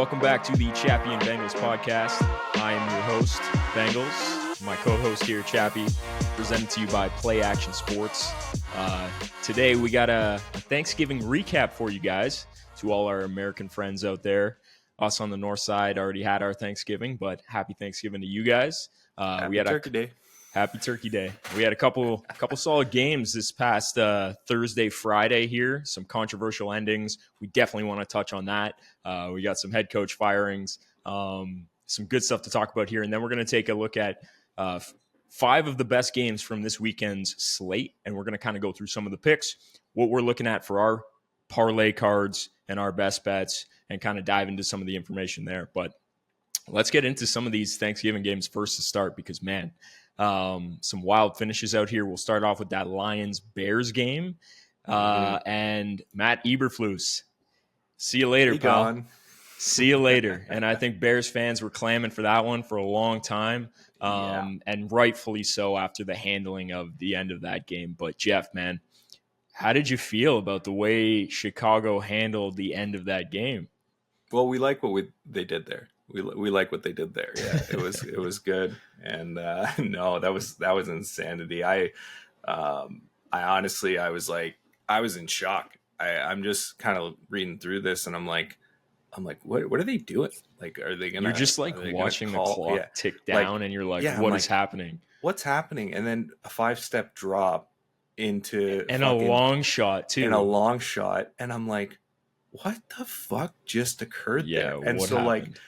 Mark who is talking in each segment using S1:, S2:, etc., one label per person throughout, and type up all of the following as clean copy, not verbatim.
S1: Welcome back to the Chappy and Bengals podcast. I am your host, Bengals. My co-host here, Chappy, presented to you by Play Action Sports. Today we got a Thanksgiving recap for you guys, to all our American friends out there. Us on the north side already had our Thanksgiving, but happy Thanksgiving to you guys.
S2: Happy Turkey Day.
S1: Happy Turkey Day. We had a couple solid games this past Thursday, Friday here. Some controversial endings. We definitely want to touch on that. We got some head coach firings, some good stuff to talk about here. And then we're going to take a look at 5 of the best games from this weekend's slate. And we're going to kind of go through some of the picks, what we're looking at for our parlay cards and our best bets, and kind of dive into some of the information there. But let's get into some of these Thanksgiving games first to start, because, man, some wild finishes out here. We'll start off with that Lions-Bears game. And Matt Eberflus, see you later, pal.
S2: Gone.
S1: See you later. And I think Bears fans were clamming for that one for a long time, and rightfully so after the handling of the end of that game. But, Jeff, man, how did you feel about the way Chicago handled the end of that game?
S2: Well, we like what they did there. We like what they did there. Yeah, it was good. And no, that was insanity. I honestly, I was in shock. I'm just kind of reading through this, and I'm like, what are they doing? Like, are they gonna?
S1: You're just like watching the clock tick down, and you're like, what is happening?
S2: What's happening? And then a 5-step drop into
S1: a long shot too.
S2: And a long shot, and I'm like, what the fuck just occurred there? And so happened?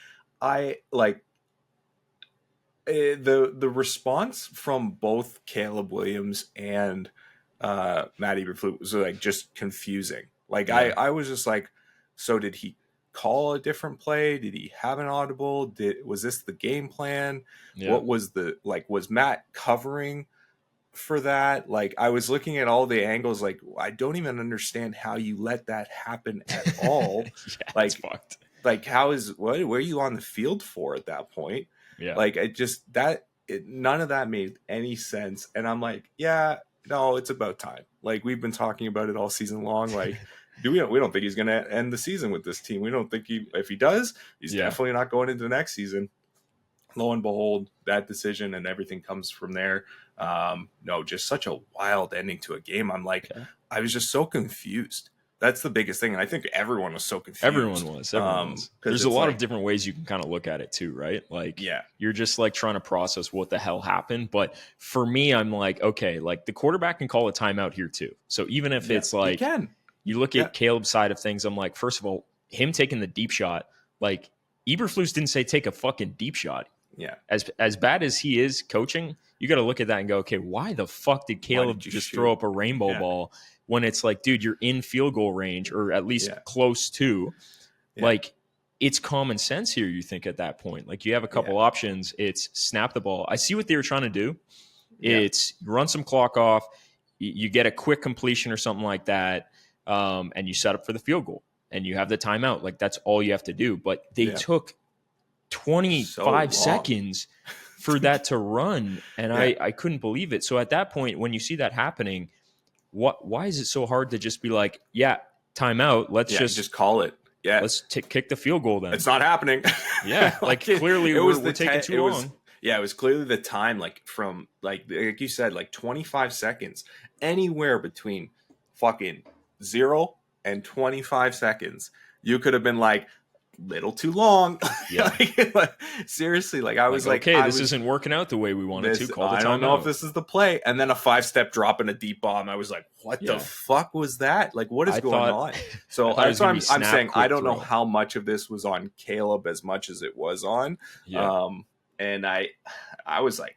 S2: The response from both Caleb Williams and Matt Eberflus was like just confusing. Like, I was just like, so did he call a different play? Did he have an audible? Was this the game plan? Yeah. What was was Matt covering for that? Like, I was looking at all the angles, like, I don't even understand how you let that happen at all.
S1: It's fucked.
S2: Like, what were you on the field for at that point?
S1: Yeah.
S2: Like, none of that made any sense. And I'm like, yeah, no, it's about time. Like, we've been talking about it all season long. Like, we don't think he's going to end the season with this team. We don't think if he does, he's definitely not going into the next season. Lo and behold, that decision and everything comes from there. No, just such a wild ending to a game. I'm like, I was just so confused. That's the biggest thing. And I think everyone was so confused.
S1: Everyone was. There's a lot of different ways you can kind of look at it too, right? Like, you're just like trying to process what the hell happened. But for me, I'm like, okay, like the quarterback can call a timeout here too. So even if it's like, you look at Caleb's side of things, I'm like, first of all, him taking the deep shot, like Eberflus didn't say take a fucking deep shot.
S2: Yeah.
S1: As bad as he is coaching, you got to look at that and go, okay, why the fuck did Caleb just throw up a rainbow ball when it's like, dude, you're in field goal range, or at least close to? Like, it's common sense here, you think, at that point. Like, you have a couple options. It's snap the ball. I see what they were trying to do. It's run some clock off. You get a quick completion or something like that, and you set up for the field goal, and you have the timeout. Like, that's all you have to do. But they took 25 seconds for that to run, and I couldn't believe it. So at that point, when you see that happening, why is it so hard to just be like, timeout, let's just
S2: call it.
S1: Let's kick the field goal then.
S2: It's not happening.
S1: Like clearly we're taking too long.
S2: It was clearly the time, like from like you said, like 25 seconds, anywhere between fucking 0 and 25 seconds. You could have been like, little too long. Seriously, like I was like,
S1: okay, this isn't working out the way we wanted to. Call the timeout.
S2: I don't know if this is the play. And then a 5-step drop and a deep bomb. I was like, what the fuck was that? Like, what is going on? So that's what I'm saying. I don't know how much of this was on Caleb as much as it was on. And I was like,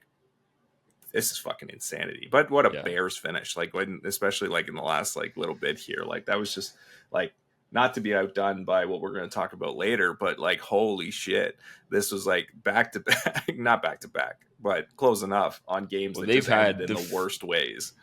S2: this is fucking insanity. But what a Bears finish. Like, especially like in the last like little bit here, like that was just like, not to be outdone by what we're going to talk about later, but like, holy shit, this was like back to back, not back to back, but close enough on games that they've had in the worst ways.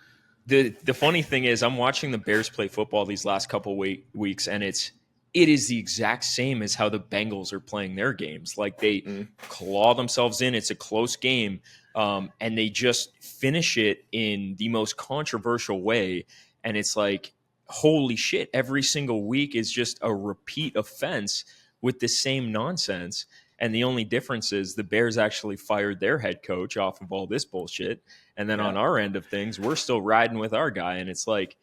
S1: The funny thing is, I'm watching the Bears play football these last couple weeks, and it is the exact same as how the Bengals are playing their games. Like, they claw themselves in. It's a close game, and they just finish it in the most controversial way. And it's like, holy shit, every single week is just a repeat offense with the same nonsense. And the only difference is the Bears actually fired their head coach off of all this bullshit. And then on our end of things, we're still riding with our guy. And it's like,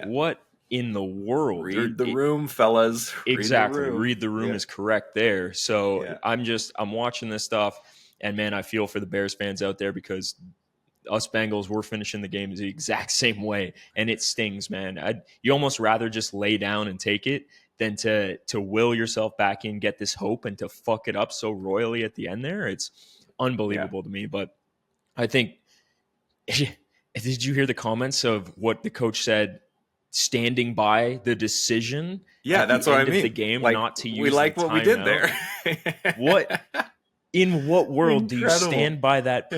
S1: what in the world?
S2: Read the room, fellas.
S1: Exactly. Read the room is correct there. So I'm watching this stuff, and man, I feel for the Bears fans out there, because us Bengals, we're finishing the game the exact same way, and it stings, man. You almost rather just lay down and take it than to will yourself back in, get this hope, and to fuck it up so royally at the end there. It's unbelievable to me. But I think, did you hear the comments of what the coach said, standing by the decision?
S2: Yeah, that's what I mean.
S1: The game, like, not to use.
S2: We like what we did there.
S1: What? In what world do you stand by that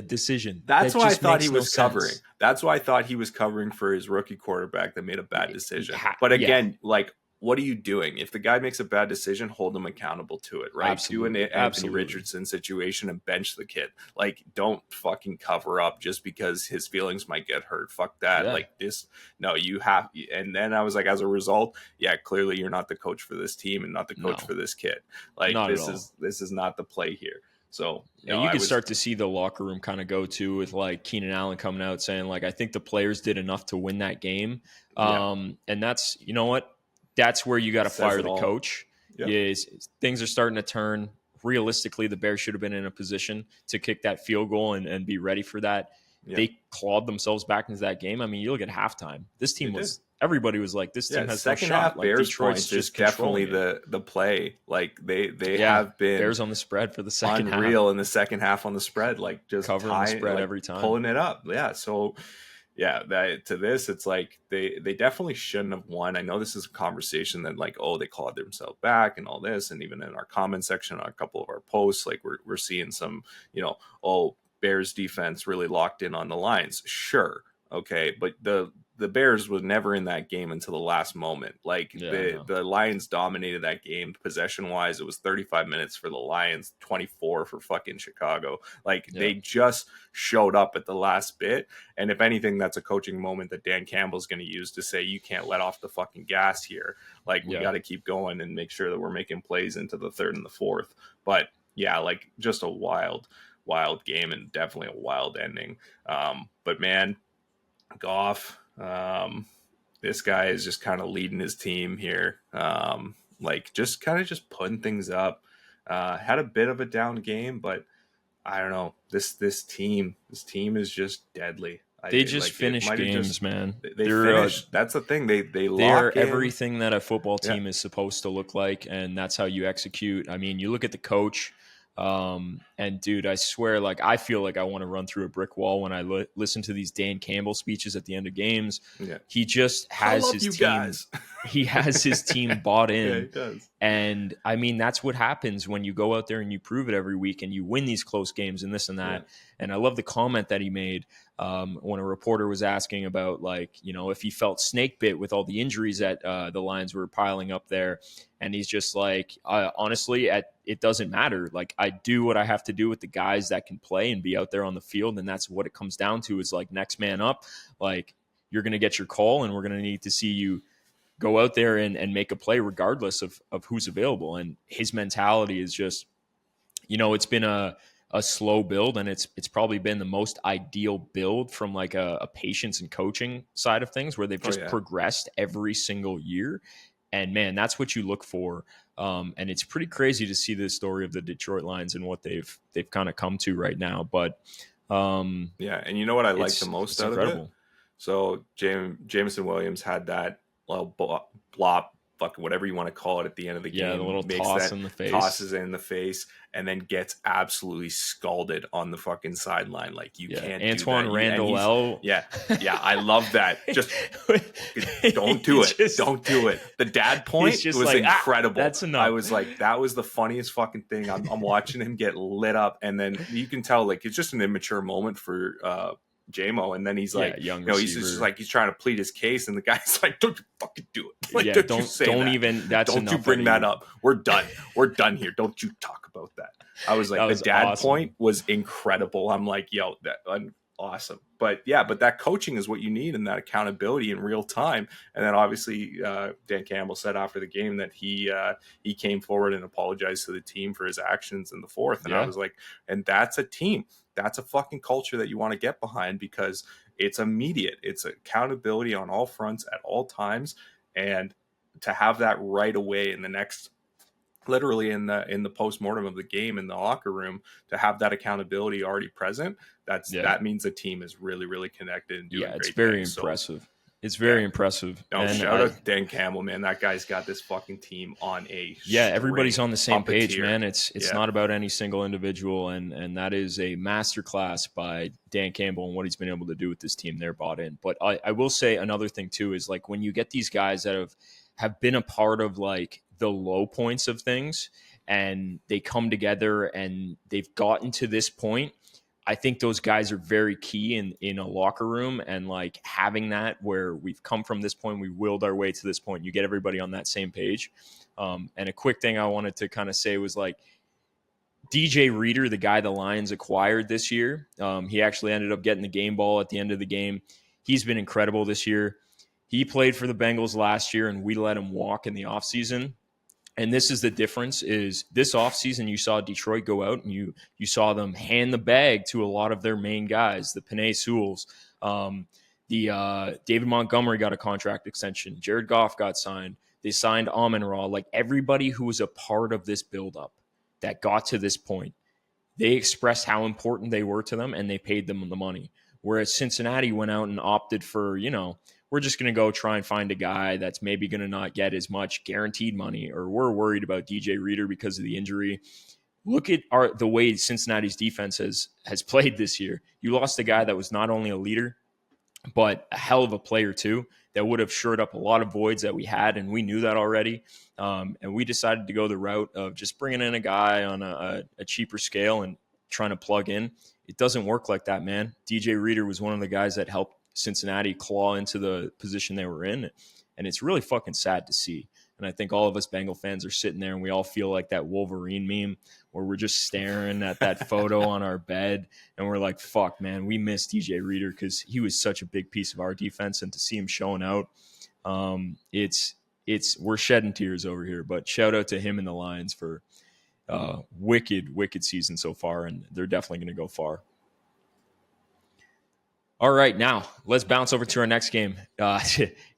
S1: decision?
S2: That's why I thought he was covering. That's why I thought he was covering for his rookie quarterback that made a bad decision. But again, like, what are you doing? If the guy makes a bad decision, hold him accountable to it, right?
S1: Absolutely.
S2: Do an Anthony Richardson situation and bench the kid. Like, don't fucking cover up just because his feelings might get hurt. Fuck that. Yeah. Like, this, no, you have. And then I was like, as a result, clearly you're not the coach for this team and not the coach for this kid. Like, this is not the play here. So
S1: you could start to see the locker room kind of go to, with like Keenan Allen coming out saying, like, I think the players did enough to win that game. And that's, you know what? That's where you got to fire the coach. Is things are starting to turn. Realistically, the Bears should have been in a position to kick that field goal and be ready for that. They clawed themselves back into that game. I mean, you look at halftime. This team everybody was like, this team has
S2: second
S1: no shot.
S2: Half like, Bears Detroit's just definitely the play. Like they have been
S1: Bears on the spread for the second half.
S2: Unreal in the second half on the spread, like just
S1: covering the spread every time,
S2: pulling it up. Yeah, so. It's like they definitely shouldn't have won. I know this is a conversation that, like, they clawed themselves back and all this, and even in our comment section on a couple of our posts, like we're seeing some, Bears defense really locked in on the Lions. Sure, okay, but the Bears was never in that game until the last moment. Like the Lions dominated that game possession wise. It was 35 minutes for the Lions, 24 for fucking Chicago. Like they just showed up at the last bit. And if anything, that's a coaching moment that Dan Campbell's going to use to say, you can't let off the fucking gas here. Like we got to keep going and make sure that we're making plays into the third and the fourth. But like just a wild game and definitely a wild ending. But man, Goff, this guy is just kind of leading his team here. Like just putting things up. Had a bit of a down game, but I don't know. This team is just deadly.
S1: They just finish games, man.
S2: They finish. That's the thing. They
S1: lock in everything that a football team is supposed to look like, and that's how you execute. I mean, you look at the coach. And dude, I swear, like, I feel like I want to run through a brick wall when I listen to these Dan Campbell speeches at the end of games. He just has his team. He has his team bought in.
S2: He does.
S1: And I mean, that's what happens when you go out there and you prove it every week and you win these close games and this and that. And I love the comment that he made when a reporter was asking about, like, if he felt snake bit with all the injuries that the Lions were piling up there. And he's just like, honestly, it doesn't matter. Like, I do what I have to do with the guys that can play and be out there on the field. And that's what it comes down to, is like, next man up. Like, you're going to get your call, and we're going to need to see you go out there and make a play regardless of who's available. And his mentality is just, it's been a slow build, and it's probably been the most ideal build from like a patience and coaching side of things, where they've just progressed every single year. And man, that's what you look for. And it's pretty crazy to see the story of the Detroit Lions and what they've kind of come to right now. But
S2: and you know what I like the most out of it? So Jameson Williams had that little blop, fucking whatever you want to call it, at the end of the game.
S1: Yeah, the little toss in the face.
S2: Tosses in the face, and then gets absolutely scalded on the fucking sideline. Like, you can't
S1: Antoine
S2: do that.
S1: Randall L.
S2: Yeah, I love that. Just don't do it. Don't do it. The dad point was like, incredible.
S1: That's enough.
S2: I was like, that was the funniest fucking thing. I'm watching him get lit up, and then you can tell, like, it's just an immature moment for JMO, and then he's like, he's just like, he's trying to plead his case, and the guy's like, don't you fucking do it. Like, don't you bring that up. We're done here. Don't you talk about that. I was like, the dad point was incredible. I'm like, that awesome. But that coaching is what you need, and that accountability in real time. And then obviously Dan Campbell said after the game that he came forward and apologized to the team for his actions in the fourth. And I was like, and that's a team. That's a fucking culture that you want to get behind, because it's immediate. It's accountability on all fronts at all times. And to have that right away in the next, literally in the postmortem of the game in the locker room, to have that accountability already present, that means the team is really, really connected and doing great things.
S1: It's very impressive. It's very impressive.
S2: No, and shout out to Dan Campbell, man. That guy's got this fucking team on a
S1: everybody's on the same page, man. It's not about any single individual, and that is a masterclass by Dan Campbell and what he's been able to do with this team. They're bought in. But I will say another thing too is, like, when you get these guys that have been a part of like the low points of things, and they come together and they've gotten to this point, I think those guys are very key in a locker room, and like having that where we've come from this point, we willed our way to this point. You get everybody on that same page. And a quick thing I wanted to kind of say was, like, DJ Reader, the guy the Lions acquired this year, he actually ended up getting the game ball at the end of the game. He's been incredible this year. He played for the Bengals last year, and we let him walk in the offseason. And this is the difference, is this offseason you saw Detroit go out and you saw them hand the bag to a lot of their main guys, the Penei Sewells. David Montgomery got a contract extension. Jared Goff got signed. They signed Amon-Ra. Like, everybody who was a part of this buildup that got to this point, they expressed how important they were to them, and they paid them the money. Whereas Cincinnati went out and opted for, we're just going to go try and find a guy that's maybe going to not get as much guaranteed money, or we're worried about DJ Reader because of the injury. Look at the way Cincinnati's defense has played this year. You lost a guy that was not only a leader, but a hell of a player too, that would have shored up a lot of voids that we had, and we knew that already. And we decided to go the route of just bringing in a guy on a cheaper scale and trying to plug in. It doesn't work like that, man. DJ Reader was one of the guys that helped Cincinnati claw into the position they were in, and it's really fucking sad to see. And I think all of us Bengal fans are sitting there, and we all feel like that Wolverine meme where we're just staring at that photo on our bed, and we're like, fuck, man, we miss DJ Reader because he was such a big piece of our defense, and to see him showing out, we're shedding tears over here. But shout out to him and the Lions for wicked season so far, and they're definitely going to go far. All right, now let's bounce over to our next game. Not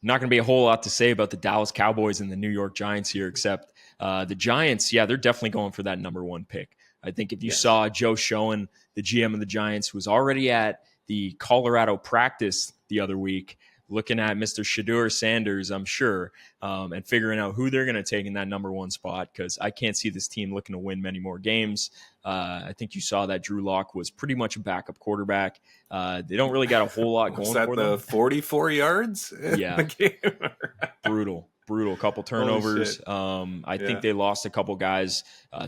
S1: going to be a whole lot to say about the Dallas Cowboys and the New York Giants here, except the Giants, they're definitely going for that number one pick. I think if you saw Joe Schoen, the GM of the Giants, was already at the Colorado practice the other week, looking at Mr. Shedeur Sanders, I'm sure, and figuring out who they're going to take in that number one spot, because I can't see this team looking to win many more games. I think you saw that Drew Lock was pretty much a backup quarterback. They don't really got a whole lot going for them. Was that the
S2: 44 yards?
S1: Yeah.
S2: The game?
S1: Brutal. Couple turnovers. I think they lost a couple guys.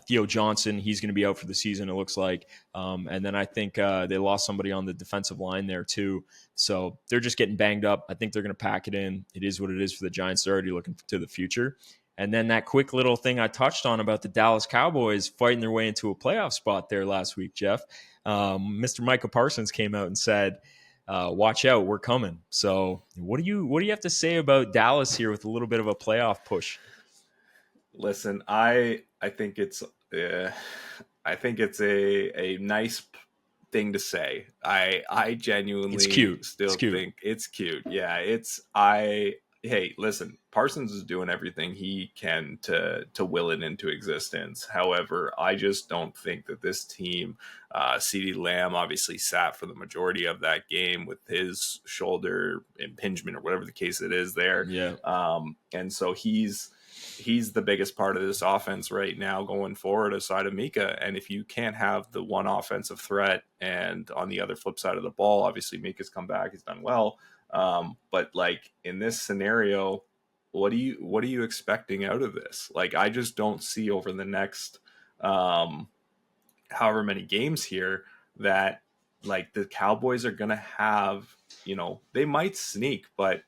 S1: Theo Johnson, he's going to be out for the season, it looks like. And then I think they lost somebody on the defensive line there too. So they're just getting banged up. I think they're going to pack it in. It is what it is for the Giants. They're already looking to the future. And then that quick little thing I touched on about the Dallas Cowboys fighting their way into a playoff spot there last week, Jeff. Mr. Micah Parsons came out and said, watch out, we're coming. So what do you have to say about Dallas here with a little bit of a playoff push?
S2: Listen, I think it's a nice thing to say. I genuinely think it's cute. Yeah, hey, listen, Parsons is doing everything he can to will it into existence. However, I just don't think that this team, CeeDee Lamb obviously sat for the majority of that game with his shoulder impingement or whatever the case it is there.
S1: Yeah.
S2: And so he's the biggest part of this offense right now going forward aside of Mika. And if you can't have the one offensive threat, and on the other flip side of the ball, obviously Mika's come back, he's done well. But like in this scenario, what are you expecting out of this? Like, I just don't see over the next, however many games here that like the Cowboys are going to have, they might sneak, but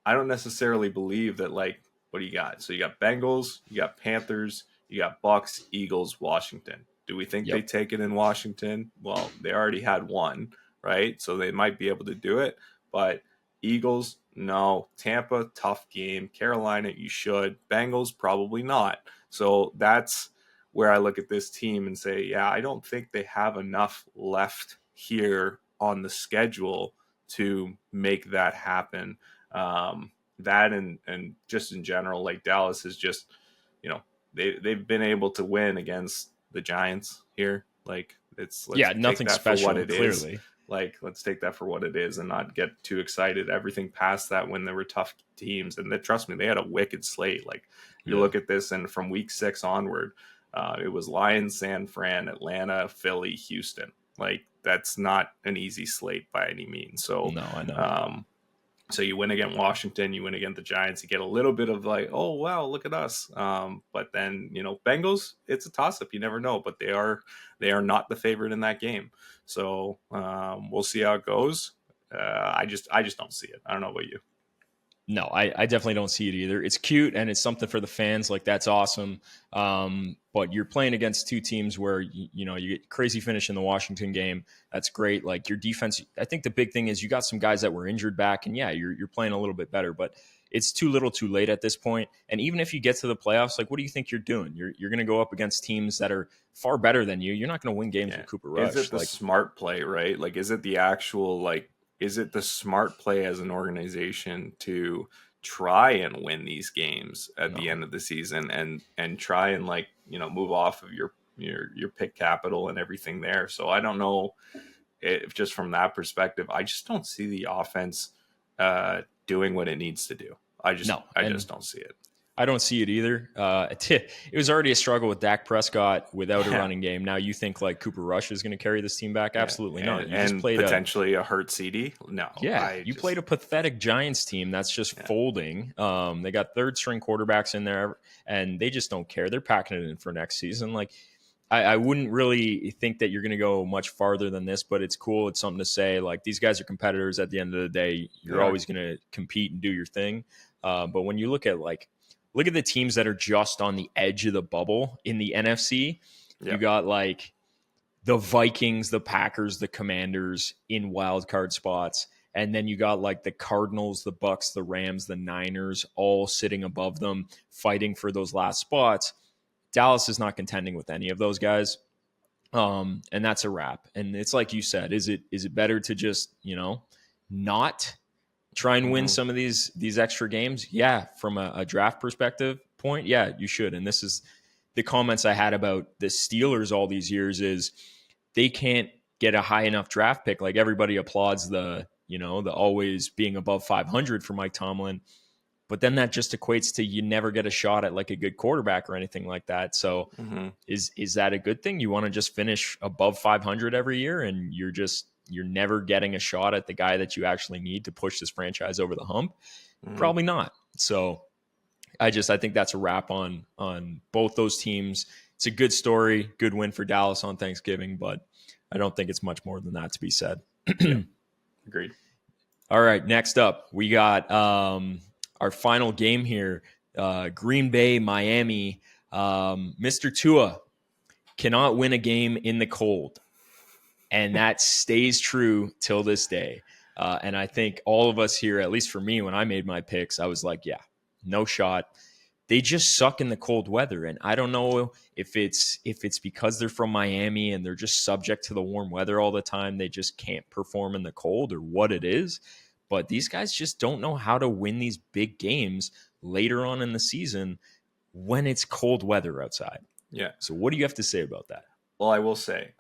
S2: I don't necessarily believe that. Like, what do you got? So you got Bengals, you got Panthers, you got Bucks, Eagles, Washington. Do we think they take it in Washington? Well, they already had one, right? So they might be able to do it, but Eagles, no. Tampa, tough game. Carolina, you should. Bengals, probably not. So that's where I look at this team and say, yeah, I don't think they have enough left here on the schedule to make that happen. That and just in general, like Dallas is just, they've been able to win against the Giants here. Like let's
S1: nothing special, for what it clearly is.
S2: Like, let's take that for what it is and not get too excited. Everything past that, when there were tough teams, and trust me, they had a wicked slate. Like, you look at this, and from week 6 onward, it was Lions, San Fran, Atlanta, Philly, Houston. Like, that's not an easy slate by any means. So,
S1: no, I know.
S2: So you win against Washington, you win against the Giants, you get a little bit of like, oh, wow, look at us. But then, Bengals, it's a toss-up. You never know, but they are not the favorite in that game. So we'll see how it goes. I just don't see it. I don't know about you.
S1: No, I definitely don't see it either. It's cute and it's something for the fans. Like, that's awesome. But you're playing against two teams where, you get crazy finish in the Washington game. That's great. Like, your defense, I think the big thing is you got some guys that were injured back, and you're playing a little bit better, but it's too little too late at this point. And even if you get to the playoffs, like, what do you think you're doing? You're going to go up against teams that are far better than you. You're not going to win games with Cooper Rush.
S2: Is it the smart play, right? Like, is it the actual, is it the smart play as an organization to try and win these games at the end of the season and try and move off of your pick capital and everything there? So I don't know if, just from that perspective, I just don't see the offense doing what it needs to do. I just don't see it.
S1: I don't see it either. It was already a struggle with Dak Prescott without a running game. Now you think like Cooper Rush is going to carry this team back? Absolutely not. You
S2: just played potentially a hurt CD. No.
S1: Yeah, you played a pathetic Giants team that's just folding. They got third string quarterbacks in there, and they just don't care. They're packing it in for next season. Like, I wouldn't really think that you're going to go much farther than this, but it's cool. It's something to say. Like, these guys are competitors at the end of the day. You're always going to compete and do your thing. But when you look at the teams that are just on the edge of the bubble in the NFC. Yep. You got like the Vikings, the Packers, the Commanders in wild card spots. And then you got like the Cardinals, the Bucks, the Rams, the Niners, all sitting above them, fighting for those last spots. Dallas is not contending with any of those guys. And that's a wrap. And it's like you said, is it better to just, not try and win some of these extra games? Yeah, from a draft perspective point, yeah, you should. And this is the comments I had about the Steelers all these years is they can't get a high enough draft pick. Like, everybody applauds the always being above 500 for Mike Tomlin, but then that just equates to you never get a shot at like a good quarterback or anything like that. So is that a good thing? You want to just finish above 500 every year and you're never getting a shot at the guy that you actually need to push this franchise over the hump? Probably not. So I think that's a wrap on both those teams. It's a good story, good win for Dallas on Thanksgiving, but I don't think it's much more than that to be said.
S2: Agreed.
S1: All right, next up, we got our final game here, Green Bay, Miami. Mr. Tua cannot win a game in the cold. And that stays true till this day. And I think all of us here, at least for me, when I made my picks, I was like, yeah, no shot. They just suck in the cold weather. And I don't know if it's because they're from Miami and they're just subject to the warm weather all the time. They just can't perform in the cold, or what it is. But these guys just don't know how to win these big games later on in the season when it's cold weather outside.
S2: Yeah.
S1: So what do you have to say about that?
S2: Well, I will say,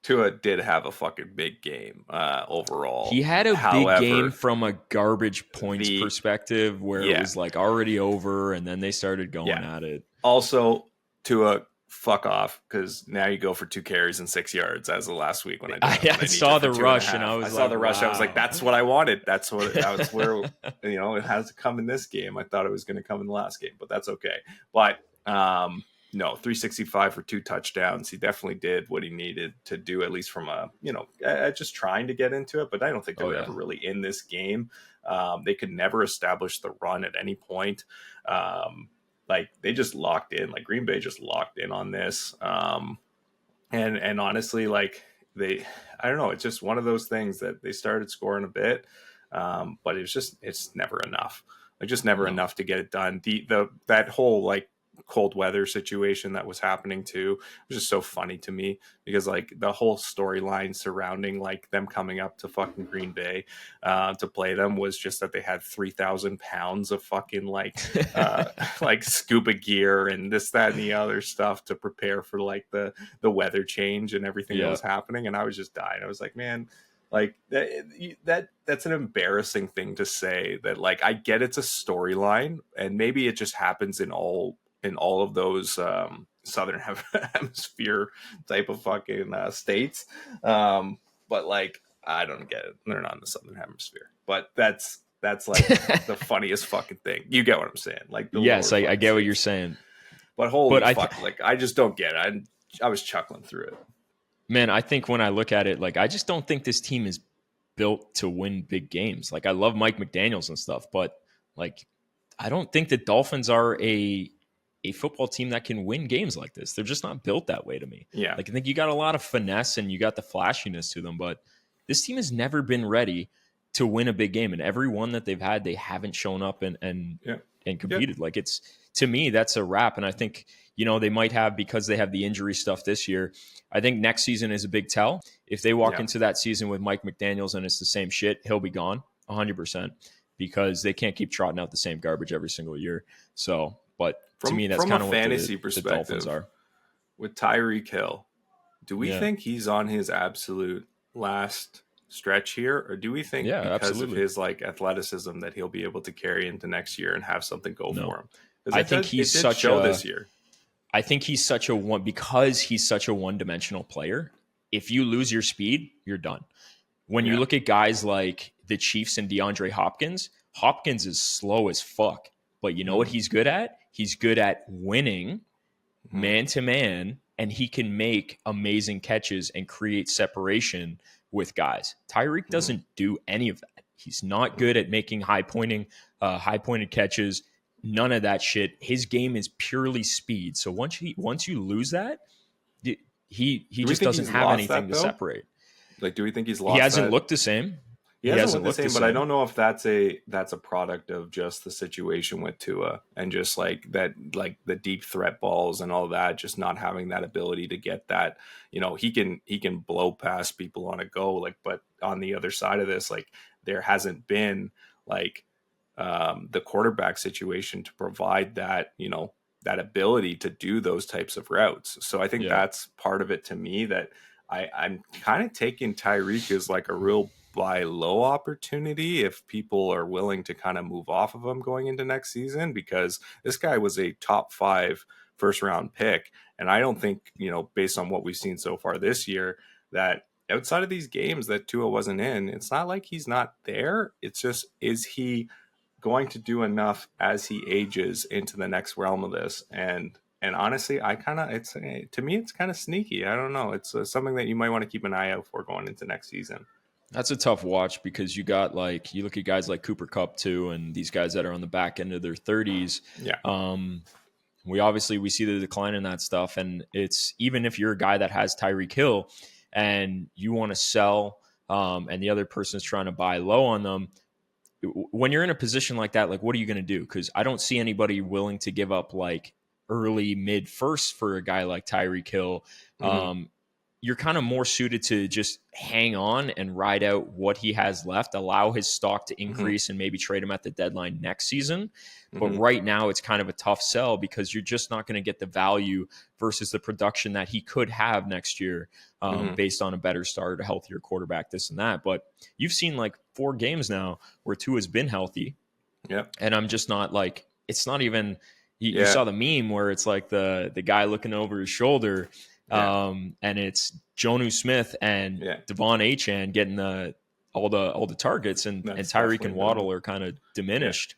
S2: Tua did have a fucking big game overall.
S1: He had a big game from a garbage points perspective where it was like already over and then they started going at it.
S2: Also, Tua, fuck off, because now you go for 2 carries and 6 yards as of last week when I
S1: saw the rush and I saw
S2: the rush. I was like, that's what I wanted. That was where it has to come in this game. I thought it was going to come in the last game, but that's okay. But no, 365 for 2 touchdowns. He definitely did what he needed to do, at least from just trying to get into it. But I don't think they were ever really in this game. They could never establish the run at any point. They just locked in. Like, Green Bay just locked in on this. And honestly, I don't know. It's just one of those things that they started scoring a bit, but it's never enough. Like just never enough to get it done. That whole like cold weather situation that was happening too was just so funny to me because like the whole storyline surrounding like them coming up to fucking Green Bay to play them was just that they had 3,000 pounds of fucking like like scuba gear and this, that, and the other stuff to prepare for like the weather change and everything that was happening. And I was just dying. I was like, man, like that's an embarrassing thing to say. That like I get it's a storyline and maybe it just happens in all of those southern hemisphere type of fucking states, but like I don't get it. They're not in the southern hemisphere, but that's like the funniest fucking thing. You get what I'm saying? Like
S1: yes, I get what you're saying,
S2: but holy fuck, like I just don't get it. I was chuckling through it.
S1: Man, I think when I look at it, like I just don't think this team is built to win big games. Like I love Mike McDaniels and stuff, but like I don't think the Dolphins are a football team that can win games like this. They're just not built that way to me.
S2: Yeah.
S1: Like I think you got a lot of finesse and you got the flashiness to them, but this team has never been ready to win a big game. And every one that they've had, they haven't shown up and competed. Like it's, to me, that's a wrap. And I think, they might have, because they have the injury stuff this year, I think next season is a big tell. If they walk into that season with Mike McDaniels and it's the same shit, he'll be gone 100% because they can't keep trotting out the same garbage every single year. So, but to me, that's kind of what
S2: fantasy
S1: the Dolphins are.
S2: With Tyreek Hill, do we think he's on his absolute last stretch here, or do we think because of his like athleticism that he'll be able to carry into next year and have something go for him?
S1: I think he's such a this year. I think he's such a one-dimensional player. If you lose your speed, you're done. When you look at guys like the Chiefs and DeAndre Hopkins, Hopkins is slow as fuck. But you know what he's good at? He's good at winning man-to-man, and he can make amazing catches and create separation with guys. Tyreek doesn't do any of that. He's not good at making high-pointed catches. None of that shit. His game is purely speed. So once you lose that, he just doesn't have anything to separate.
S2: Like, do we think he's lost?
S1: He hasn't looked the same.
S2: He hasn't looked the same, but I don't know if that's a product of just the situation with Tua and just like that, like the deep threat balls and all that, just not having that ability to get that. He can blow past people on a go, like, but on the other side of this, like there hasn't been like the quarterback situation to provide that, that ability to do those types of routes. So I think that's part of it to me, that I'm kind of taking Tyreek as like a real buy low opportunity if people are willing to kind of move off of him going into next season, because this guy was a top 5 first round pick. And I don't think, based on what we've seen so far this year, that outside of these games that Tua wasn't in, it's not like he's not there. It's just, is he going to do enough as he ages into the next realm of this? And honestly, to me, it's kind of sneaky. I don't know. It's something that you might want to keep an eye out for going into next season.
S1: That's a tough watch because you look at guys like Cooper Kupp too, and these guys that are on the back end of their 30s.
S2: Yeah.
S1: We see the decline in that stuff. And it's, even if you're a guy that has Tyreek Hill and you want to sell, and the other person's trying to buy low on them, when you're in a position like that, like, what are you going to do? Because I don't see anybody willing to give up like early mid first for a guy like Tyreek Hill. You're kind of more suited to just hang on and ride out what he has left, allow his stock to increase and maybe trade him at the deadline next season. But right now it's kind of a tough sell because you're just not going to get the value versus the production that he could have next year based on a better start, a healthier quarterback, this and that. But you've seen like 4 games now where Tua has been healthy.
S2: Yeah.
S1: And I'm just not like, it's not even, you saw the meme where it's like the guy looking over his shoulder. And it's Jonnu Smith and Devon Achane getting all the targets, and Tyreek and Waddle are kind of diminished.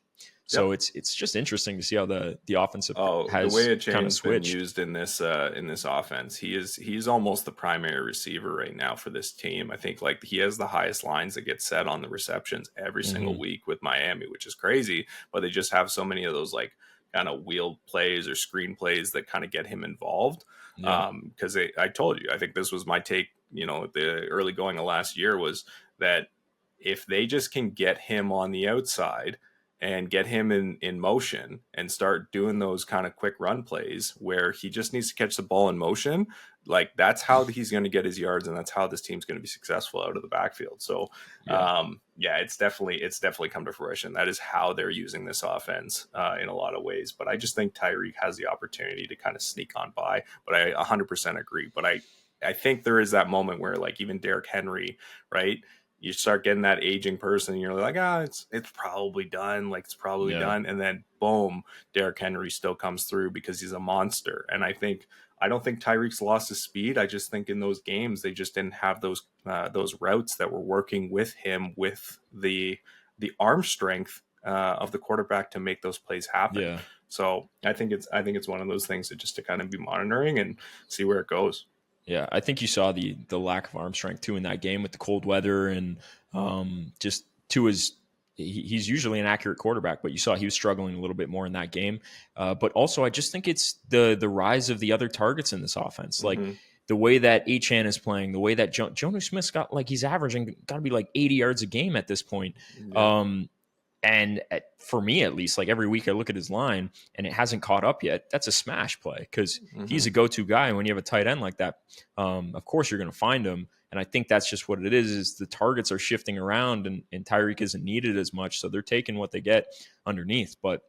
S1: So it's just interesting to see how the offensive has
S2: the way
S1: kind of switched.
S2: Been used in this offense. He's almost the primary receiver right now for this team. I think like he has the highest lines that get set on the receptions every single week with Miami, which is crazy. But they just have so many of those like kind of wheel plays or screen plays that kind of get him involved. Because I told you, I think this was my take the early going of last year was that if they just can get him on the outside and get him in motion and start doing those kind of quick run plays where he just needs to catch the ball in motion, like that's how he's going to get his yards, and that's how this team's going to be successful out of the backfield. So it's definitely come to fruition. That is how they're using this offense in a lot of ways. But I just think Tyreek has the opportunity to kind of sneak on by. But I 100% agree. But I think there is that moment where, like, even Derrick Henry, right? You start getting that aging person, and you're like, it's probably done. Like, it's probably done. And then boom, Derrick Henry still comes through because he's a monster. And I don't think Tyreek's lost his speed. I just think in those games, they just didn't have those routes that were working with him with the arm strength of the quarterback to make those plays happen. Yeah. So I think it's one of those things that just to kind of be monitoring and see where it goes.
S1: Yeah, I think you saw the lack of arm strength too in that game with the cold weather, and just to he's usually an accurate quarterback, but you saw he was struggling a little bit more in that game. But also, I just think it's the rise of the other targets in this offense, like the way that Achane is playing, the way that Jonnu Smith's got, like, he's averaging got to be like 80 yards a game at this point. Yeah. And for me, at least, like every week I look at his line and it hasn't caught up yet. That's a smash play because he's a go-to guy. When you have a tight end like that, of course you're going to find him. And I think that's just what it is the targets are shifting around and Tyreek isn't needed as much. So they're taking what they get underneath. But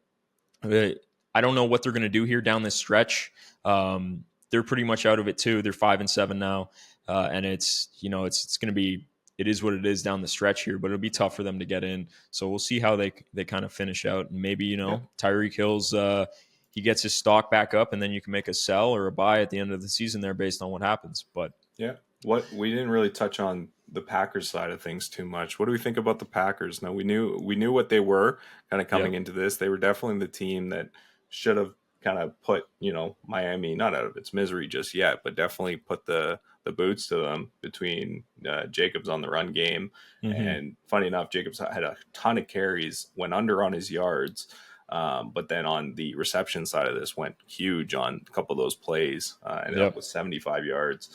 S1: I don't know what they're going to do here down this stretch. They're pretty much out of it too. They're 5-7 now. And it's going to be, it is what it is down the stretch here, but it'll be tough for them to get in. So we'll see how they kind of finish out. And maybe, Tyreek Hill's, he gets his stock back up, and then you can make a sell or a buy at the end of the season there based on what happens. But
S2: yeah, we didn't really touch on the Packers side of things too much. What do we think about the Packers? Now we knew what they were kind of coming into this. They were definitely the team that should have kind of put, Miami not out of its misery just yet, but definitely put the boots to them between Jacobs on the run game. And funny enough, Jacobs had a ton of carries, went under on his yards, but then on the reception side of this went huge on a couple of those plays, ended up with 75 yards.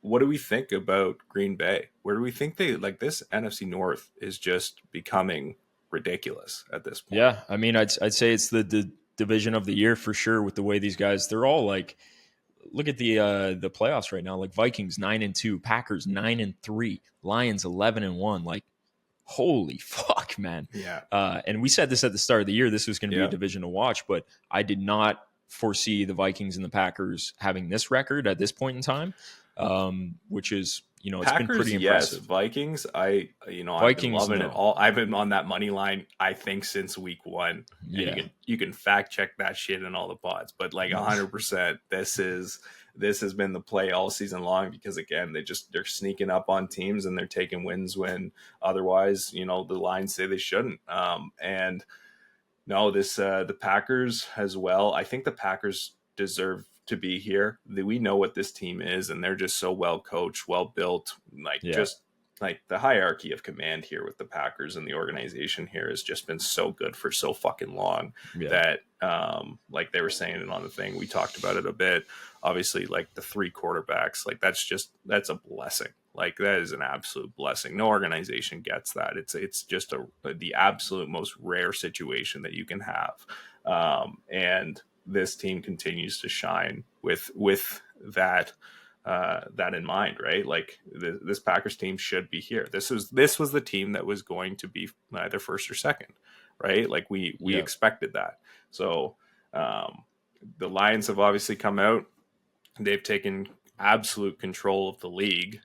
S2: What do we think about Green Bay? Where do we think this NFC North is just becoming ridiculous at this point?
S1: Yeah, I mean, I'd say it's the division of the year for sure with the way these guys, they're all like, look at the playoffs right now. Like Vikings 9-2, Packers 9-3, Lions 11-1. Like, holy fuck, man.
S2: Yeah.
S1: And we said this at the start of the year. This was going to be a division to watch, but I did not foresee the Vikings and the Packers having this record at this point in time, which is, it's
S2: Packers,
S1: been pretty impressive.
S2: Yes. Vikings, I've been loving it all. I've been on that money line, I think, since week one. Yeah. You can fact check that shit in all the pods, but like 100%, this has been the play all season long because, again, they're sneaking up on teams and they're taking wins when otherwise, the lines say they shouldn't. And no, the Packers as well. I think the Packers deserve to be here. We know what this team is, and they're just so well coached, well built. Just like the hierarchy of command here with the Packers and the organization here has just been so good for so fucking long that, like they were saying it on the thing, we talked about it a bit. Obviously, like the three quarterbacks, like that's a blessing. Like that is an absolute blessing. No organization gets that. It's just the absolute most rare situation that you can have, and this team continues to shine with that in mind, right? Like this Packers team should be here. This was the team that was going to be either first or second, right? Like we expected that. So the Lions have obviously come out. They've taken absolute control of the league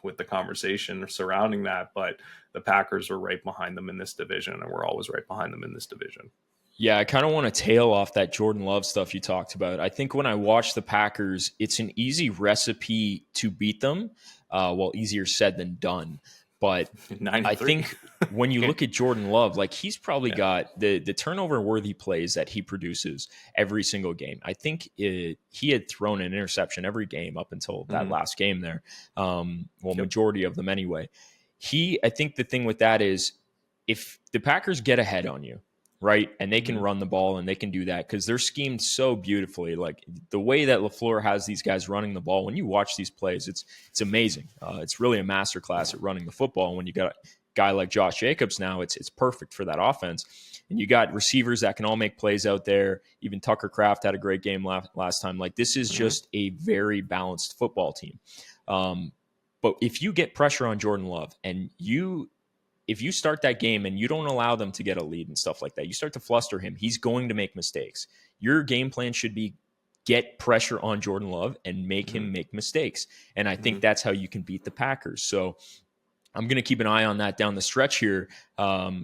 S2: with the conversation surrounding that, but the Packers are right behind them in this division, and we're always right behind them in this division.
S1: Yeah, I kind of want to tail off that Jordan Love stuff you talked about. I think when I watch the Packers, it's an easy recipe to beat them. Well, easier said than done. But I think when you look at Jordan Love, like he's probably got the turnover-worthy plays that he produces every single game. I think he had thrown an interception every game up until that last game there. Majority of them anyway. I think the thing with that is if the Packers get ahead on you, right? And they can run the ball and they can do that because they're schemed so beautifully. Like the way that LaFleur has these guys running the ball, when you watch these plays, it's amazing. It's really a masterclass at running the football. And when you got a guy like Josh Jacobs now, it's perfect for that offense. And you got receivers that can all make plays out there. Even Tucker Kraft had a great game last time. Like this is just a very balanced football team. But if you get pressure on Jordan Love and if you start that game and you don't allow them to get a lead and stuff like that, you start to fluster him, he's going to make mistakes. Your game plan should be get pressure on Jordan Love and make him make mistakes. And I think that's how you can beat the Packers. So I'm going to keep an eye on that down the stretch here,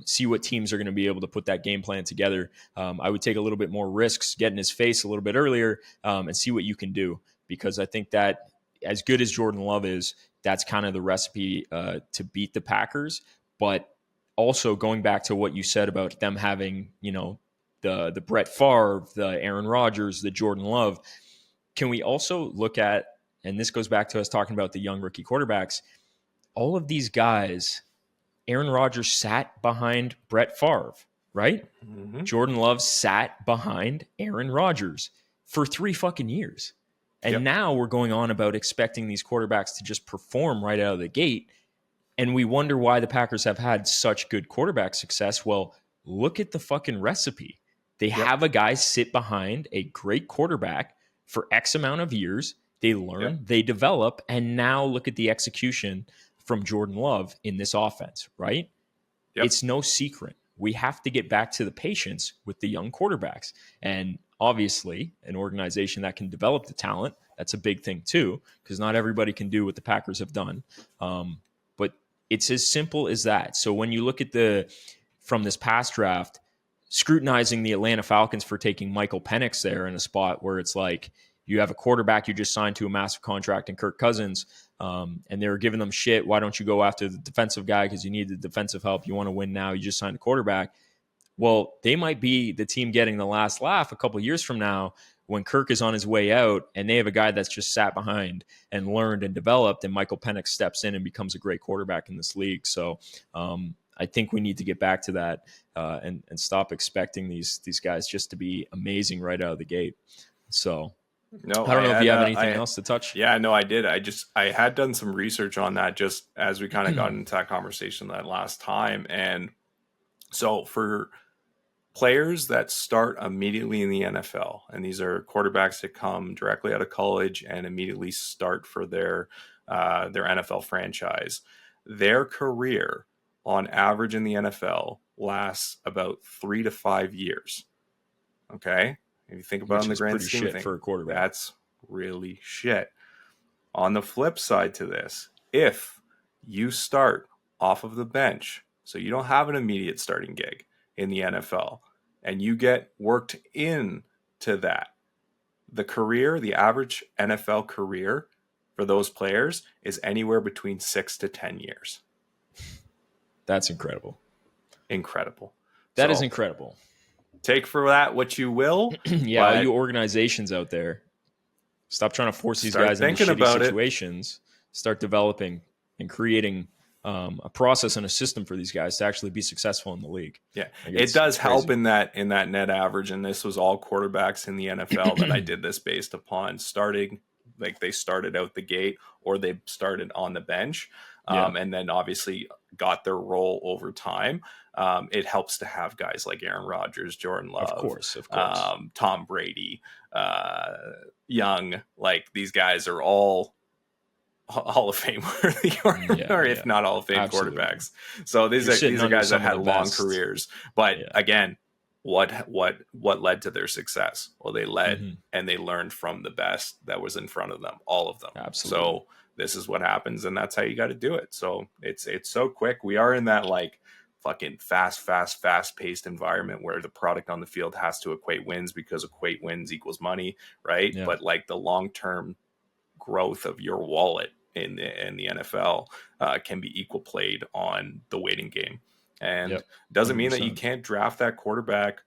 S1: see what teams are going to be able to put that game plan together. I would take a little bit more risks, get in his face a little bit earlier, and see what you can do. Because I think that as good as Jordan Love is, that's kind of the recipe to beat the Packers. But also going back to what you said about them having, the Brett Favre, the Aaron Rodgers, the Jordan Love, can we also look at, and this goes back to us talking about the young rookie quarterbacks, all of these guys, Aaron Rodgers sat behind Brett Favre, right? Jordan Love sat behind Aaron Rodgers for 3 fucking years. And now we're going on about expecting these quarterbacks to just perform right out of the gate. And we wonder why the Packers have had such good quarterback success. Well, look at the fucking recipe. They have a guy sit behind a great quarterback for X amount of years. They learn, they develop, and now look at the execution from Jordan Love in this offense, right? It's no secret. We have to get back to the patience with the young quarterbacks. And obviously, an organization that can develop the talent, that's a big thing too, because not everybody can do what the Packers have done. But it's as simple as that. So when you look at from this past draft, scrutinizing the Atlanta Falcons for taking Michael Penix there in a spot where it's like you have a quarterback you just signed to a massive contract in Kirk Cousins, and they were giving them shit. Why don't you go after the defensive guy because you need the defensive help? You want to win now. You just signed a quarterback. Well, they might be the team getting the last laugh a couple years from now when Kirk is on his way out and they have a guy that's just sat behind and learned and developed, and Michael Penix steps in and becomes a great quarterback in this league. So I think we need to get back to that and stop expecting these guys just to be amazing right out of the gate. So
S2: no,
S1: I don't know if you have anything else to touch.
S2: Yeah, no, I did. I had done some research on that just as we kind of got into that conversation that last time. And so for players that start immediately in the NFL, and these are quarterbacks that come directly out of college and immediately start for their NFL franchise, their career on average in the NFL lasts about 3 to 5 years. Okay? If you think about it in the grand scheme of things,
S1: for a quarterback,
S2: that's really shit. On the flip side to this, if you start off of the bench, so you don't have an immediate starting gig in the NFL, and you get worked into that, the average NFL career for those players is anywhere between 6 to 10 years.
S1: That's incredible.
S2: Incredible.
S1: That is incredible.
S2: Take for that what you will.
S1: Yeah, all you organizations out there, stop trying to force these guys into shitty situations. Start developing and creating a process and a system for these guys to actually be successful in the league.
S2: Yeah, it does help in that net average. And this was all quarterbacks in the NFL that I did this based upon starting, like they started out the gate or they started on the bench. And then obviously got their role over time. It helps to have guys like Aaron Rodgers, Jordan Love,
S1: of course.
S2: Tom Brady, Young. Like these guys are all Hall of Fame worthy, or if not Hall of Fame quarterbacks. So these are guys that had long careers. But again, what led to their success? Well, they led and they learned from the best that was in front of them, all of them.
S1: Absolutely.
S2: So this is what happens, and that's how you got to do it. So it's so quick. We are in that like fucking fast-paced environment where the product on the field has to equate wins because equate wins equals money, right? Yeah. But like the long-term growth of your wallet in the NFL can be equal played on the waiting game. And doesn't mean that you can't draft that quarterback.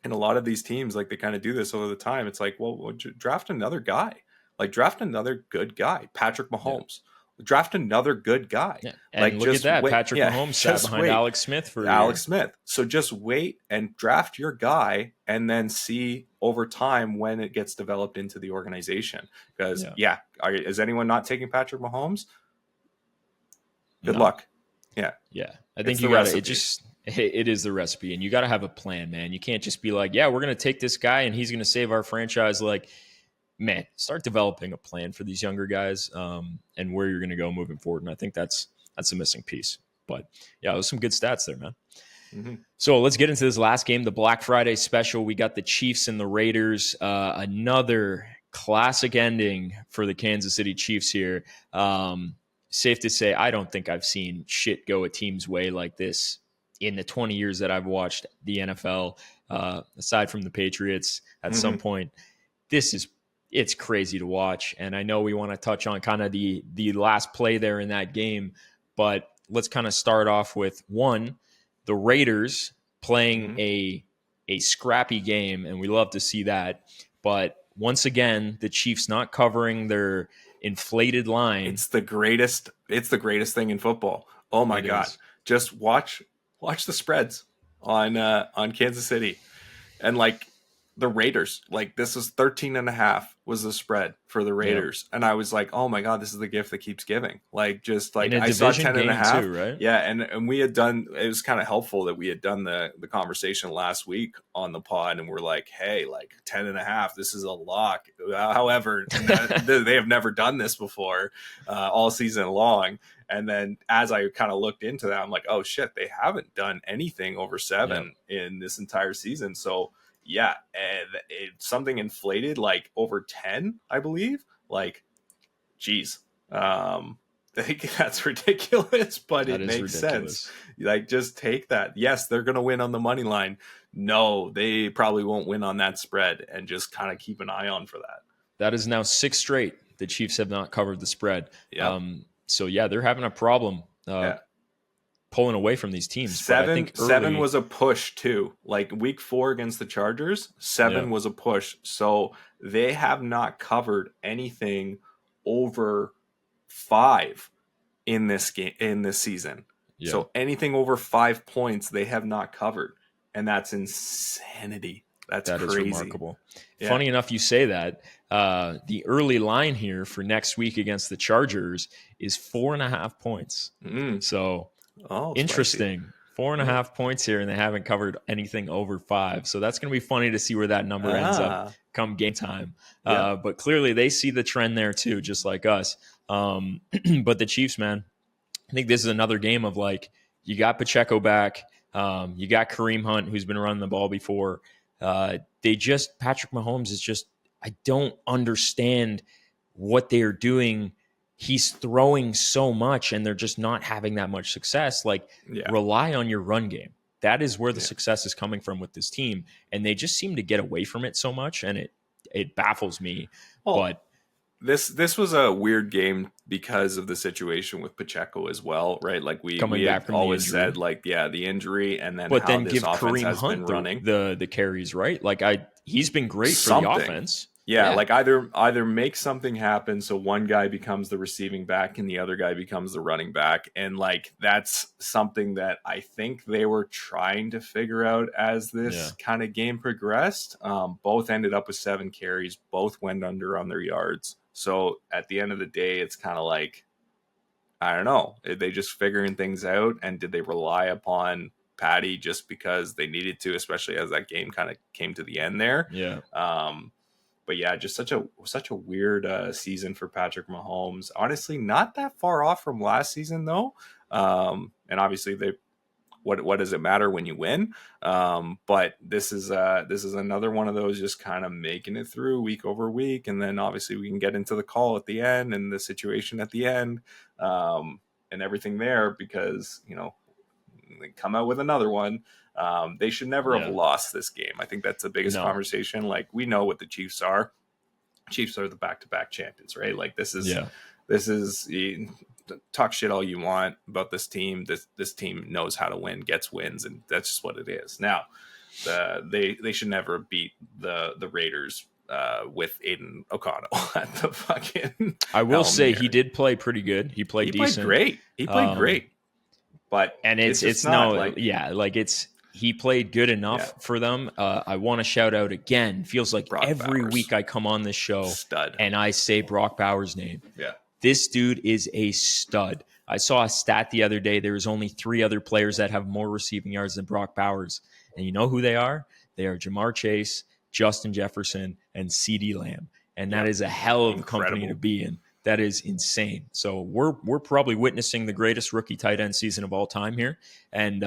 S2: And a lot of these teams, like they kind of do this over the time. It's like, well, draft another guy. Like draft another good guy, Patrick Mahomes. Draft another good guy.
S1: Yeah. And look at that.
S2: Wait.
S1: Patrick Mahomes sat behind Alex Smith for
S2: Alex Smith. So just wait and draft your guy and then see over time when it gets developed into the organization. Because, is anyone not taking Patrick Mahomes? Good luck. Yeah.
S1: Yeah. I think you got to, it is the recipe, and you got to have a plan, man. You can't just be like, yeah, we're going to take this guy and he's going to save our franchise. Like, man, start developing a plan for these younger guys and where you're going to go moving forward. And I think that's the missing piece. But yeah, there's some good stats there, man. Mm-hmm. So let's get into this last game, the Black Friday special. We got the Chiefs and the Raiders. Another classic ending for the Kansas City Chiefs here. Safe to say, I don't think I've seen shit go a team's way like this in the 20 years that I've watched the NFL, aside from the Patriots at some point. It's crazy to watch. And I know we want to touch on kind of the last play there in that game, but let's kind of start off with the Raiders playing a scrappy game, and we love to see that. But once again, the Chiefs not covering their inflated line.
S2: It's the greatest thing in football. Oh my God. Just watch the spreads on Kansas City. And like the Raiders, like this was 13.5 was the spread for the Raiders. Yep. And I was like, oh my God, this is the gift that keeps giving. Like, just like I saw 10.5 too, right? Yeah. And we had done, it was kind of helpful that we had done the conversation last week on the pod, and we're like, hey, like 10.5, this is a lock. However, they have never done this before all season long. And then as I kind of looked into that, I'm like, oh shit, they haven't done anything over 7 in this entire season. So yeah, and it's something inflated like over 10, I believe. Like, geez, I think that's ridiculous, but it makes sense. Like, just take that. Yes, they're going to win on the money line. No, they probably won't win on that spread, and just kind of keep an eye on for that.
S1: That is now 6 straight. The Chiefs have not covered the spread. Yep. So yeah, they're having a problem. Pulling away from these teams.
S2: 7 was a push too. Like week 4 against the Chargers, 7 was a push. So they have not covered anything over 5 in this game, in this season. Yeah. So anything over 5 points, they have not covered. And that's insanity. That crazy.
S1: Is remarkable. Yeah. Funny enough, you say that. The early line here for next week against the Chargers is 4.5 points. So interesting. 4.5 points here, and they haven't covered anything over 5. So that's going to be funny to see where that number ends up come game time. But clearly they see the trend there too, just like us. But the Chiefs, man, I think this is another game of like, you got Pacheco back. You got Kareem Hunt, who's been running the ball before. Patrick Mahomes is just, I don't understand what they are doing. He's throwing so much and they're just not having that much success. Like, rely on your run game. That is where the success is coming from with this team. And they just seem to get away from it so much. And it baffles me. But
S2: this was a weird game because of the situation with Pacheco as well, right? Like we have always said, like, the injury, and then
S1: but then give Kareem Hunt the carries, right? Like he's been great for the offense.
S2: Yeah, like either make something happen so one guy becomes the receiving back and the other guy becomes the running back. And like that's something that I think they were trying to figure out as this kind of game progressed. Both ended up with 7 carries, both went under on their yards. So at the end of the day, it's kind of like, I don't know, are they just figuring things out? And did they rely upon Patty just because they needed to, especially as that game kind of came to the end there?
S1: Yeah.
S2: But yeah, just such a weird season for Patrick Mahomes. Honestly, not that far off from last season though. And obviously, what does it matter when you win? But this is another one of those just kind of making it through week over week, and then obviously we can get into the call at the end and the situation at the end, and everything there, because they come out with another one. They should never have lost this game. I think that's the biggest conversation. Like, we know what the Chiefs are. Chiefs are the back-to-back champions, right? Like this is talk shit all you want about this team. This team knows how to win, gets wins, and that's just what it is. Now, they should never beat the Raiders with Aiden O'Connell at the fucking.
S1: I will say he did play pretty good. He played decent.
S2: He played great. But
S1: it's
S2: not
S1: no,
S2: like,
S1: yeah, like he played good enough for them. I want to shout out again. Feels like
S2: Brock
S1: every
S2: Bowers.
S1: week I come on this show
S2: Stud.
S1: and I say Brock Bowers' name.
S2: Yeah.
S1: This dude is a stud. I saw a stat the other day. There's only 3 other players that have more receiving yards than Brock Bowers. And you know who they are? They are Jamar Chase, Justin Jefferson, and CeeDee Lamb. And that is a hell of a company to be in. That is insane. So we're probably witnessing the greatest rookie tight end season of all time here. And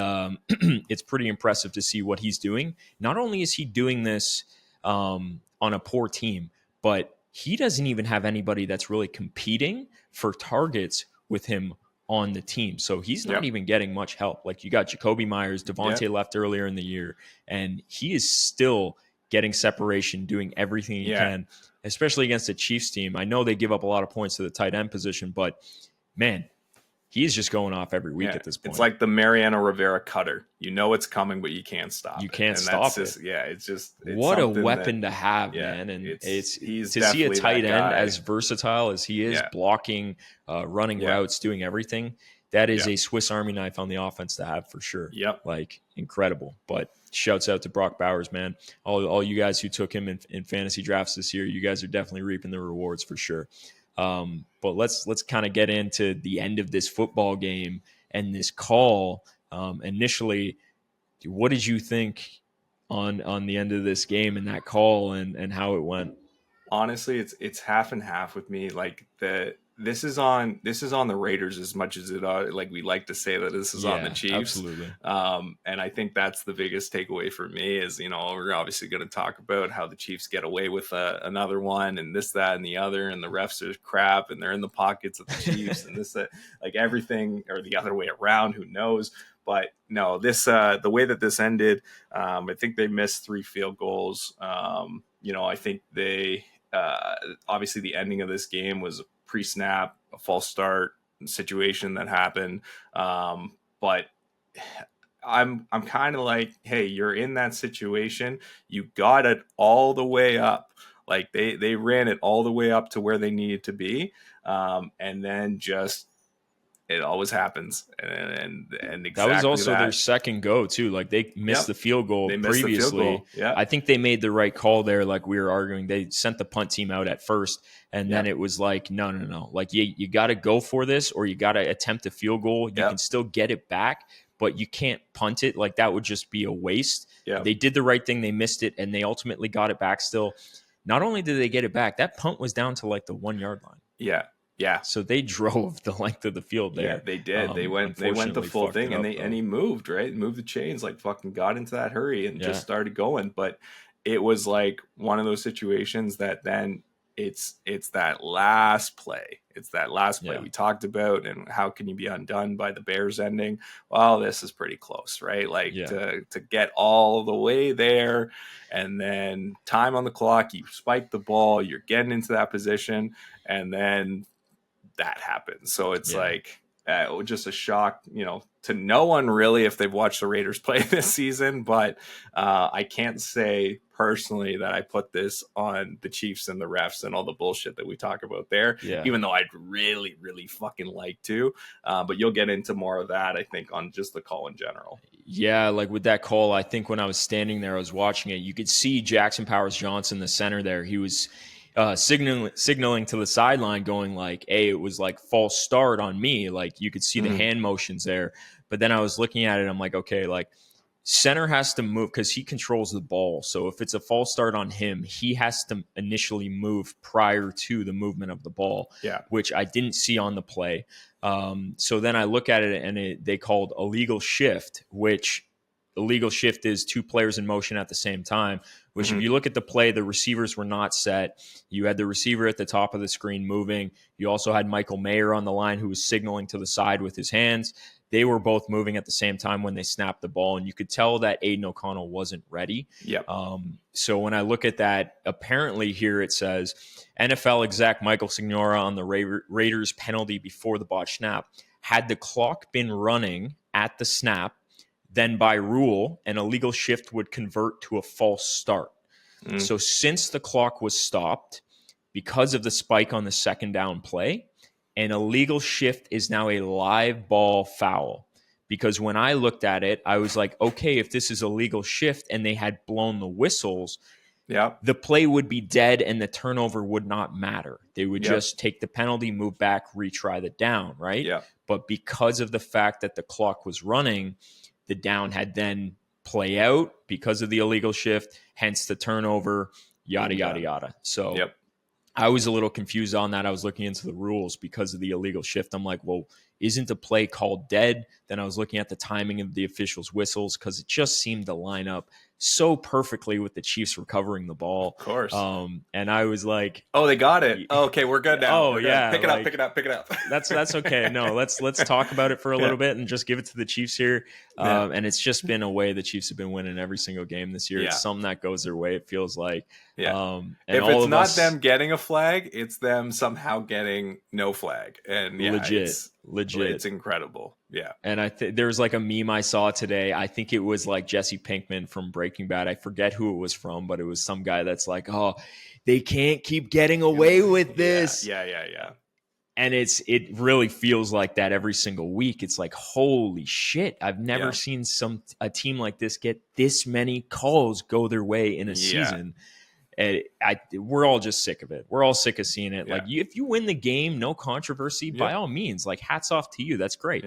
S1: it's pretty impressive to see what he's doing. Not only is he doing this on a poor team, but he doesn't even have anybody that's really competing for targets with him on the team. So he's not even getting much help. Like you got Jacoby Myers, Devontae left earlier in the year, and he is still getting separation, doing everything he can, especially against the Chiefs team. I know they give up a lot of points to the tight end position, but man, he's just going off every week at this point.
S2: It's like the Mariano Rivera cutter. You know it's coming, but you can't stop it.
S1: You can't stop it.
S2: It's just
S1: what a weapon to have, man. And he's to see a tight end as versatile as he is, blocking, running routes, doing everything. That is a Swiss Army knife on the offense to have for sure.
S2: Yep.
S1: Like incredible. But shouts out to Brock Bowers, man. All you guys who took him in fantasy drafts this year, you guys are definitely reaping the rewards for sure. But let's kind of get into the end of this football game and this call. Initially, what did you think on the end of this game and that call and how it went?
S2: Honestly, it's half and half with me. Like this is on the Raiders as much as it like we like to say that this is on the Chiefs.
S1: Absolutely.
S2: And I think that's the biggest takeaway for me is, we're obviously going to talk about how the Chiefs get away with another one and this, that, and the other, and the refs are crap and they're in the pockets of the Chiefs and this, like everything, or the other way around, who knows? But no, this the way that this ended, I think they missed 3 field goals. I think they obviously the ending of this game was pre-snap, a false start situation that happened. But I'm kind of like, hey, you're in that situation. You got it all the way up. Like they ran it all the way up to where they needed to be. And then just, it always happens. And exactly
S1: that was also their second go too. Like they missed the field goal previously.
S2: Yeah.
S1: I think they made the right call there. Like we were arguing, they sent the punt team out at first, and then it was like, no. Like you got to go for this, or you got to attempt a field goal. You can still get it back, but you can't punt it. Like that would just be a waste.
S2: Yeah.
S1: They did the right thing. They missed it, and they ultimately got it back still. Not only did they get it back, that punt was down to like the 1 yard line.
S2: Yeah. Yeah.
S1: So they drove the length of the field there.
S2: Yeah, they did. They went the full thing, and he moved, right? Moved the chains, like fucking got into that hurry and just started going. But it was like one of those situations that then it's that last play. It's that last play we talked about, and how can you be undone by the Bears ending? Well, this is pretty close, right? Like to get all the way there, and then time on the clock, you spike the ball, you're getting into that position, and then that happens. So it's like just a shock, to no one really if they've watched the Raiders play this season. But I can't say personally that I put this on the Chiefs and the refs and all the bullshit that we talk about there, even though I'd really, really fucking like to. But you'll get into more of that, I think, on just the call in general.
S1: Yeah, like with that call, I think when I was standing there, I was watching it, you could see Jackson Powers-Johnson, the center there. He was signaling to the sideline, going like, hey, it was like false start on me. Like you could see the hand motions there. But then I was looking at it, I'm like, okay, like center has to move because he controls the ball. So if it's a false start on him, he has to initially move prior to the movement of the ball, which I didn't see on the play. So then I look at it, and they called illegal shift, which illegal shift is 2 players in motion at the same time, which if you look at the play, the receivers were not set. You had the receiver at the top of the screen moving. You also had Michael Mayer on the line who was signaling to the side with his hands. They were both moving at the same time when they snapped the ball, and you could tell that Aiden O'Connell wasn't ready. So when I look at that, apparently here it says NFL exec Michael Signora on the Raiders penalty before the botch snap. Had the clock been running at the snap, then by rule, an illegal shift would convert to a false start. So since the clock was stopped, because of the spike on the second down play, an illegal shift is now a live ball foul. Because when I looked at it, I was like, okay, if this is a legal shift and they had blown the whistles, the play would be dead and the turnover would not matter. They would just take the penalty, move back, retry the down, right? But because of the fact that the clock was running, the down had then play out because of the illegal shift, hence the turnover, yada, yada, yada. So I was a little confused on that. I was looking into the rules because of the illegal shift. I'm like, well, isn't the play called dead? Then I was looking at the timing of the officials' whistles because it just seemed to line up so perfectly with the Chiefs recovering the ball.
S2: Of course.
S1: And I was like,
S2: oh, they got it. Oh, okay, we're good now.
S1: Oh,
S2: we're
S1: yeah.
S2: Pick it up.
S1: That's okay. No, let's talk about it for a little bit and just give it to the Chiefs here. And it's just been a way the Chiefs have been winning every single game this year. It's something that goes their way, it feels like. And
S2: if it's not them getting a flag, it's them somehow getting no flag. And
S1: legit.
S2: It's incredible. Yeah.
S1: And there was like a meme I saw today. I think it was like Jesse Pinkman from Breaking Bad. I forget who it was from, but it was some guy that's like, oh, they can't keep getting away with this.
S2: Yeah.
S1: And it really feels like that every single week. It's like, holy shit, I've never seen a team like this get this many calls go their way in a season. And we're all just sick of it. We're all sick of seeing it. Like, if you win the game, no controversy, by all means, like, hats off to you. That's great.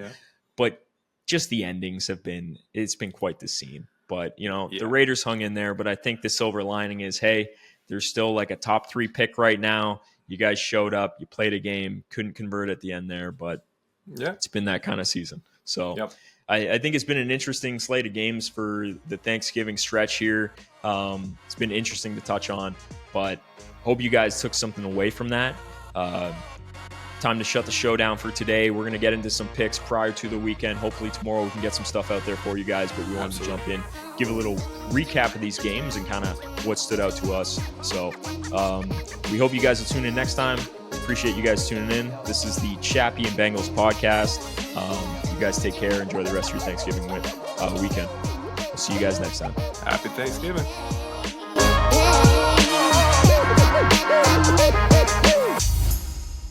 S1: But just the endings it's been quite the scene. But, the Raiders hung in there. But I think the silver lining is, hey, there's still like a top 3 pick right now. You guys showed up. You played a game. Couldn't convert at the end there. But it's been that kind of season. So I think it's been an interesting slate of games for the Thanksgiving stretch here. It's been interesting to touch on, but hope you guys took something away from that. Time to shut the show down for today. We're going to get into some picks prior to the weekend. Hopefully tomorrow we can get some stuff out there for you guys, but we wanted to jump in, give a little recap of these games and kind of what stood out to us. So we hope you guys will tune in next time. Appreciate you guys tuning in. This is the Chappy and Bengals podcast. You guys take care. Enjoy the rest of your Thanksgiving weekend. We'll see you guys next time.
S2: Happy Thanksgiving.